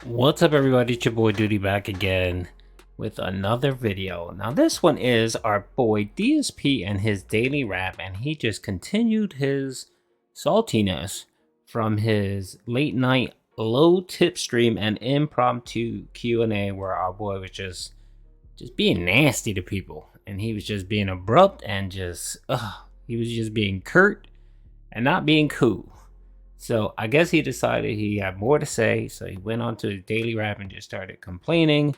What's up, everybody? It's your boy Duty back again with another video. Now, this one is our boy DSP and his daily rap, and he just continued his saltiness from his late night low tip stream and impromptu Q&A, where our boy was just being nasty to people, and he was just being abrupt and he was just being curt and not being cool. So I guess he decided he had more to say, so he went on to his daily rap and just started complaining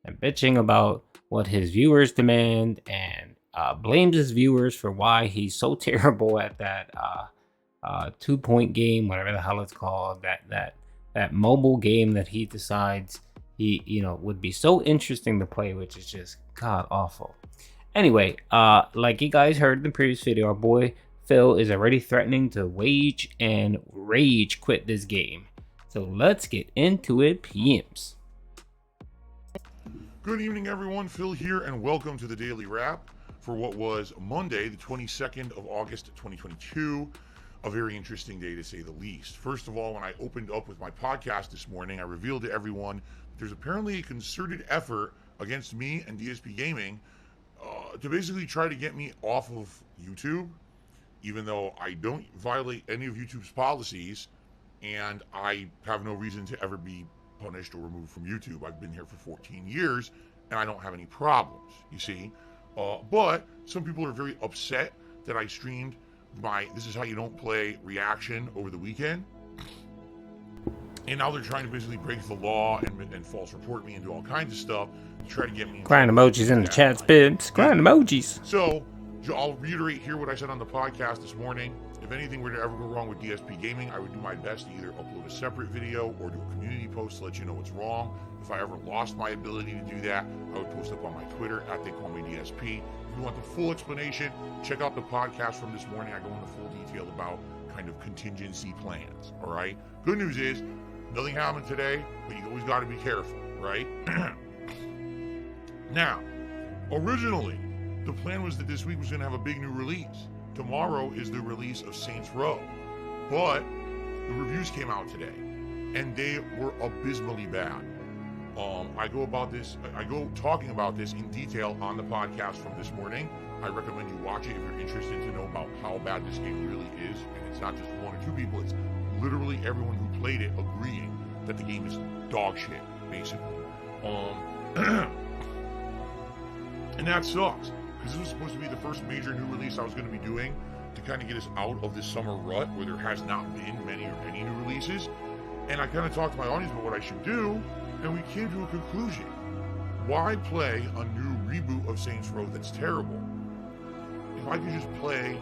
and bitching about what his viewers demand, and blames his viewers for why he's so terrible at that 2-point game, whatever the hell it's called, that mobile game that he decides he would be so interesting to play, which is just god awful. Anyway, like you guys heard in the previous video, our boy Phil is already threatening to wage and rage quit this game. So let's get into it, PMs. Good evening, everyone. Phil here, and welcome to the Daily Wrap for what was Monday, the 22nd of August, 2022. A very interesting day, to say the least. First of all, when I opened up with my podcast this morning, I revealed to everyone that there's apparently a concerted effort against me and DSP Gaming to basically try to get me off of YouTube, even though I don't violate any of YouTube's policies, and I have no reason to ever be punished or removed from YouTube. I've been here for 14 years, and I don't have any problems, you see. But some people are very upset that I streamed my "This Is How You Don't Play" reaction over the weekend. And now they're trying to basically break the law and false report me and do all kinds of stuff to try to get me. Crying emojis in the chat, Spibs. Crying emojis. So I'll reiterate here what I said on the podcast this morning. If anything were to ever go wrong with DSP Gaming, I would do my best to either upload a separate video or do a community post to let you know what's wrong. If I ever lost my ability to do that, I would post up on my Twitter at @TheyCallMeDSP. If you want the full explanation, check out the podcast from this morning. I go into full detail about kind of contingency plans, all right? Good news is, nothing happened today, but you always got to be careful, right? Now, originally, the plan was that this week was going to have a big new release. Tomorrow is the release of Saints Row, but the reviews came out today, and they were abysmally bad. I go talking about this in detail on the podcast from this morning. I recommend you watch it if you're interested to know about how bad this game really is, and it's not just one or two people, it's literally everyone who played it agreeing that the game is dog shit, basically. And that sucks, because this was supposed to be the first major new release I was going to be doing to kind of get us out of this summer rut where there has not been many or any new releases. And I kind of talked to my audience about what I should do, and we came to a conclusion. Why play a new reboot of Saints Row that's terrible if I could just play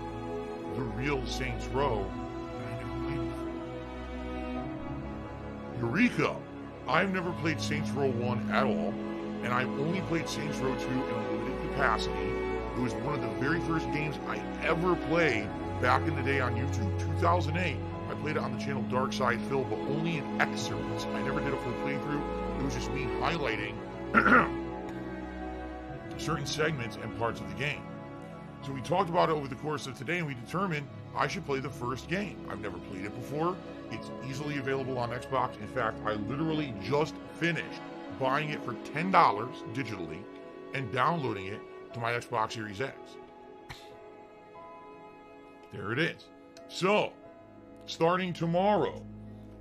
the real Saints Row that I never played before? Eureka! I've never played Saints Row 1 at all, and I've only played Saints Row 2 in a limited capacity. It was one of the very first games I ever played back in the day on YouTube, 2008. I played it on the channel Dark Side Phil, but only in excerpts. I never did a full playthrough. It was just me highlighting certain segments and parts of the game. So we talked about it over the course of today, and we determined I should play the first game. I've never played it before. It's easily available on Xbox. In fact, I literally just finished buying it for $10 digitally and downloading it to my Xbox Series X. There it is. So, starting tomorrow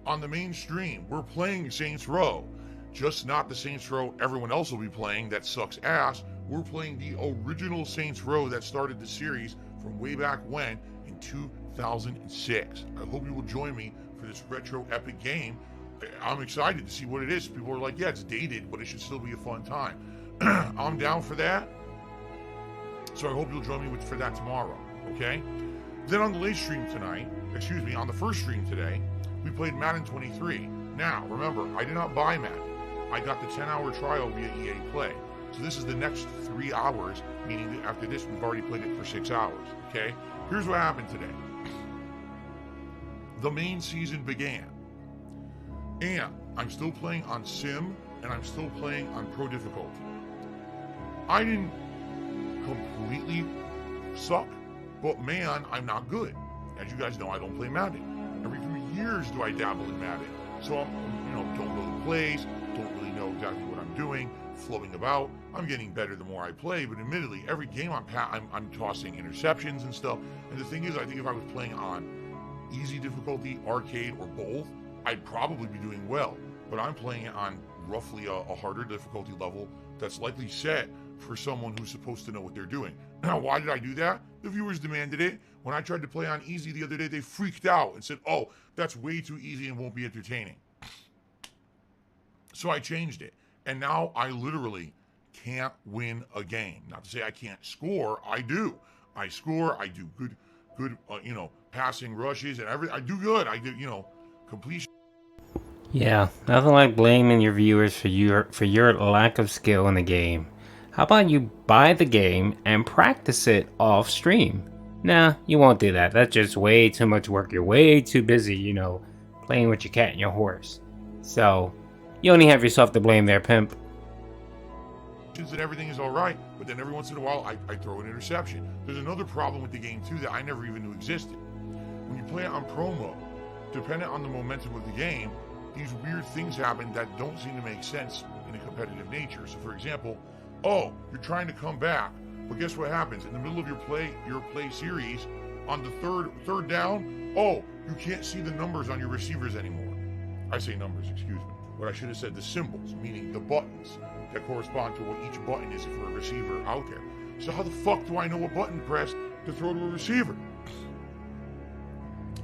on the main stream, we're playing Saints Row. Just not the Saints Row everyone else will be playing that sucks ass. We're playing the original Saints Row that started the series from way back when in 2006. I hope you will join me for this retro epic game. I'm excited to see what it is. People are like, yeah, it's dated, but it should still be a fun time. I'm down for that. So I hope you'll join me for that tomorrow, okay? Then on the late stream tonight, on the first stream today, we played Madden 23. Now, remember, I did not buy Madden. I got the 10-hour trial via EA Play. So this is the next 3 hours, meaning that after this, we've already played it for 6 hours, okay? Here's what happened today. The main season began. And I'm still playing on Sim, and I'm still playing on Pro difficulty. I didn't completely suck, but man, I'm not good. As you guys know, I don't play Madden. Every few years do I dabble in Madden. So I'm, don't know the plays, don't really know exactly what I'm doing, floating about. I'm getting better the more I play, but admittedly, every game I'm tossing interceptions and stuff. And the thing is, I think if I was playing on easy difficulty, arcade, or both, I'd probably be doing well. But I'm playing it on roughly a harder difficulty level that's likely set for someone who's supposed to know what they're doing. Now, why did I do that? The viewers demanded it. When I tried to play on easy the other day, they freaked out and said, oh, that's way too easy and won't be entertaining. So I changed it. And now I literally can't win a game. Not to say I can't score, I do. I score, I do good, passing rushes and I do good. I do, completion. Yeah, nothing like blaming your viewers for your lack of skill in the game. How about you buy the game and practice it off stream? Nah, you won't do that. That's just way too much work. You're way too busy, playing with your cat and your horse. So, you only have yourself to blame there, pimp. And everything is all right, but then every once in a while I throw an interception. There's another problem with the game too that I never even knew existed. When you play it on pro mode, depending on the momentum of the game, these weird things happen that don't seem to make sense in a competitive nature. So for example, you're trying to come back, but guess what happens? In the middle of your play series, on the third down, you can't see the numbers on your receivers anymore. I say numbers, excuse me. But I should have said the symbols, meaning the buttons that correspond to what each button is for a receiver out there. So how the fuck do I know what button to press to throw to a receiver?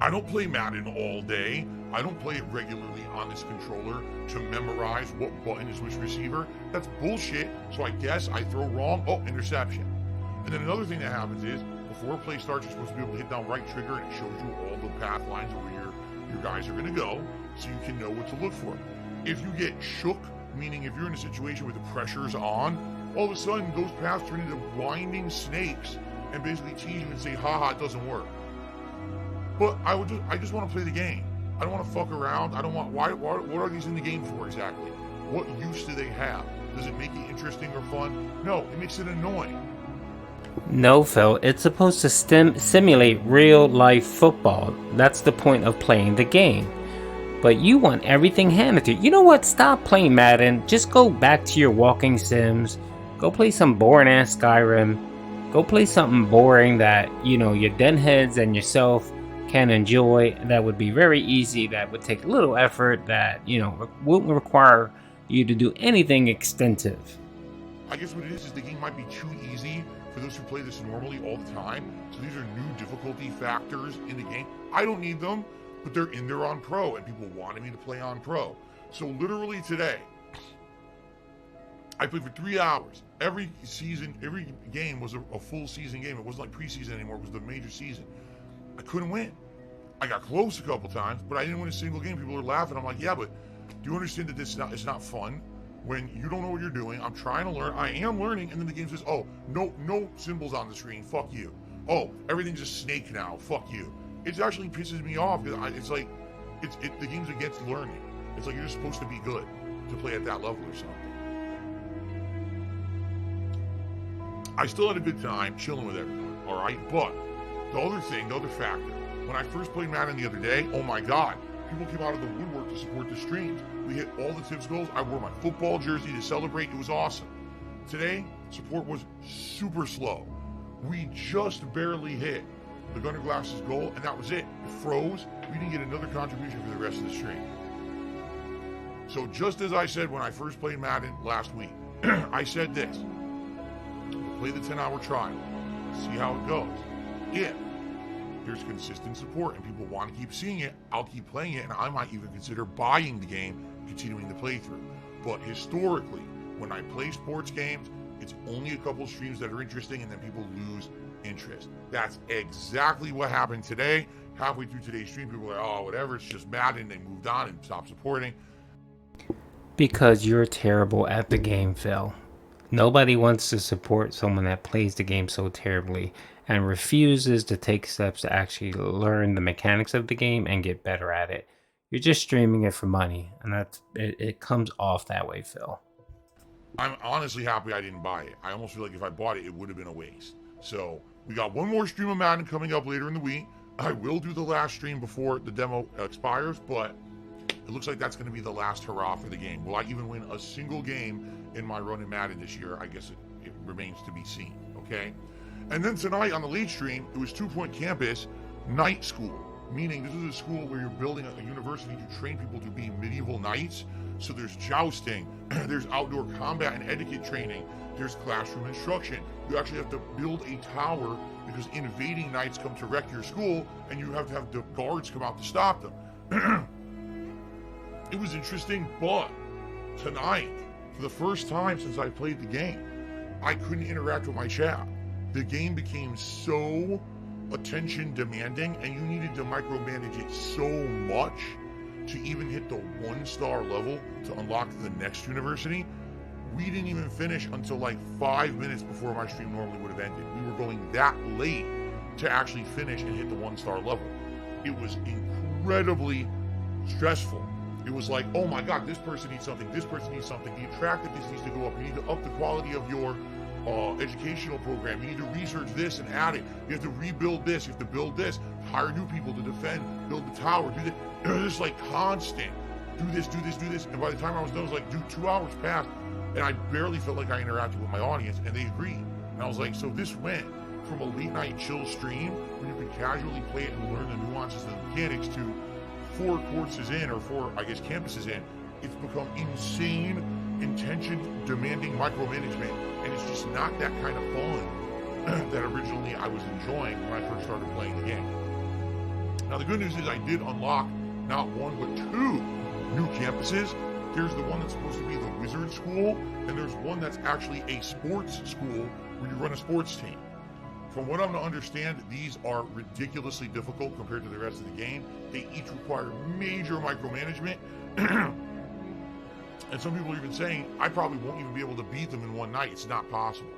I don't play Madden all day. I don't play it regularly on this controller to memorize what button is which receiver. That's bullshit. So I guess I throw wrong. Interception. And then another thing that happens is before play starts, you're supposed to be able to hit down right trigger and it shows you all the path lines of where your guys are going to go so you can know what to look for. If you get shook, meaning if you're in a situation where the pressure's on, all of a sudden those paths turn into winding snakes and basically tease you and say, haha, it doesn't work. But I just want to play the game. I don't want to fuck around. I don't want, what are these in the game for exactly? What use do they have? Does it make it interesting or fun? No, it makes it annoying. No, Phil, it's supposed to simulate real life football. That's the point of playing the game. But you want everything handed to you. You know what? Stop playing Madden. Just go back to your walking sims. Go play some boring ass Skyrim. Go play something boring that, your denheads and yourself can enjoy. That would be very easy. That would take little effort. That, wouldn't require you to do anything extensive. I guess what it is the game might be too easy for those who play this normally all the time. So these are new difficulty factors in the game. I don't need them. But they're in there on pro, and people wanted me to play on pro. So literally today, I played for 3 hours. Every game was a full season game. It wasn't like preseason anymore. It was the major season. I couldn't win. I got close a couple times, but I didn't win a single game. People are laughing. I'm like, yeah, but do you understand that it's not fun when you don't know what you're doing? I'm trying to learn. I am learning, and then the game says, no symbols on the screen. Fuck you. Everything's a snake now. Fuck you. It actually pisses me off because it's like the game's against learning. It's like you're just supposed to be good to play at that level or something. I still had a good time chilling with everyone, all right? But the other factor, when I first played Madden the other day, oh my God, people came out of the woodwork to support the streams. We hit all the tips goals. I wore my football jersey to celebrate. It was awesome. Today, support was super slow. We just barely hit the Gunner Glass's goal, and that was it. It froze. We didn't get another contribution for the rest of the stream. So just as I said when I first played Madden last week, I said this: we'll play the 10-hour trial, see how it goes. If there's consistent support and people want to keep seeing it, I'll keep playing it, and I might even consider buying the game, continuing the playthrough. But historically, when I play sports games, it's only a couple streams that are interesting, and then people lose interest. That's exactly what happened today. Halfway through today's stream, people were like, whatever, it's just Madden. They moved on and stopped supporting. Because you're terrible at the game, Phil. Nobody wants to support someone that plays the game so terribly and refuses to take steps to actually learn the mechanics of the game and get better at it. You're just streaming it for money, and it comes off that way, Phil. I'm honestly happy I didn't buy it. I almost feel like if I bought it, it would have been a waste. So we got one more stream of Madden coming up later in the week. I will do the last stream before the demo expires, but It looks like that's going to be the last hurrah for the game. Will I even win a single game in my run in Madden this year? I guess it remains to be seen, okay? And then tonight on the late stream, it was 2 Point Campus Night School, meaning this is a school where you're building a university to train people to be medieval knights. So there's jousting, there's outdoor combat and etiquette training, there's classroom instruction. You actually have to build a tower because invading knights come to wreck your school, and you have to have the guards come out to stop them. It was interesting, but tonight, for the first time since I played the game, I couldn't interact with my chat. The game became so attention demanding, and you needed to micromanage it so much to even hit the 1-star level to unlock the next university. We didn't even finish until like 5 minutes before my stream normally would have ended. We were going that late to actually finish and hit the 1-star level. It was incredibly stressful. It was like, oh my God, this person needs something, this person needs something. The attractiveness needs to go up. You need to up the quality of your educational program. You need to research this and add it. You have to rebuild this. You have to build this. Hire new people to defend. Build the tower. Do this. It was just like constant. Do this, do this, do this. And by the time I was done, it was like, dude, 2 hours passed, and I barely felt like I interacted with my audience, and they agreed. And I was like, so this went from a late night chill stream where you can casually play it and learn the nuances and the mechanics to 4 courses in, or 4, I guess, campuses in. It's become insane, intention-demanding micromanagement, and it's just not that kind of fun that originally I was enjoying when I first started playing the game. Now, the good news is I did unlock not 1, but 2 new campuses. There's the one that's supposed to be the wizard school, and there's one that's actually a sports school where you run a sports team. From what I'm to understand, these are ridiculously difficult compared to the rest of the game. They each require major micromanagement. And some people are even saying, I probably won't even be able to beat them in one night. It's not possible.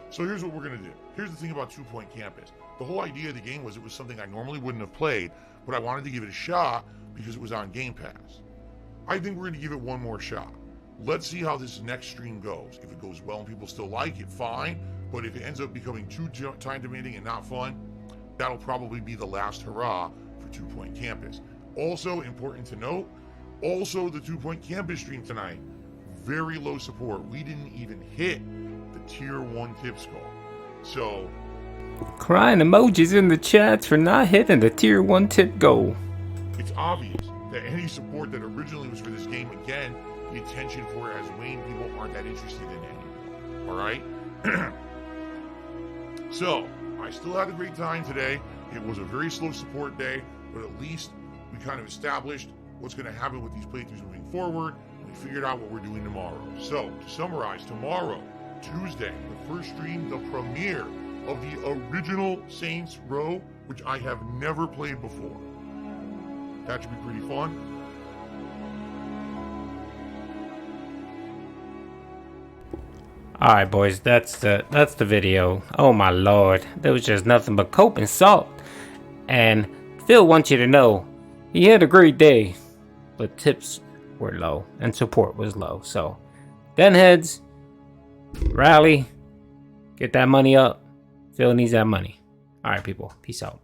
So here's what we're going to do. Here's the thing about 2 Point Campus. The whole idea of the game was it was something I normally wouldn't have played, but I wanted to give it a shot because it was on Game Pass. I think we're going to give it one more shot. Let's see how this next stream goes. If it goes well and people still like it, fine. But if it ends up becoming too time demanding and not fun, that'll probably be the last hurrah for 2 Point Campus. Also important to note, also the 2 Point Campus stream tonight, very low support. We didn't even hit the tier 1 tip score. So, crying emojis in the chat for not hitting the tier 1 tip goal. It's obvious that any support that originally was for this game, again, the attention for it has waned. People aren't that interested in it anymore. Alright? So, I still had a great time today. It was a very slow support day, but at least we kind of established what's going to happen with these playthroughs moving forward, and we figured out what we're doing tomorrow. So, to summarize, tomorrow, Tuesday, the first stream, the premiere of the original Saints Row, which I have never played before. That should be pretty fun. Alright boys, that's the video. Oh my lord, there was just nothing but cope and salt. And Phil wants you to know, he had a great day, but tips were low and support was low. So, gunheads, rally, get that money up. Phil needs that money. Alright people, peace out.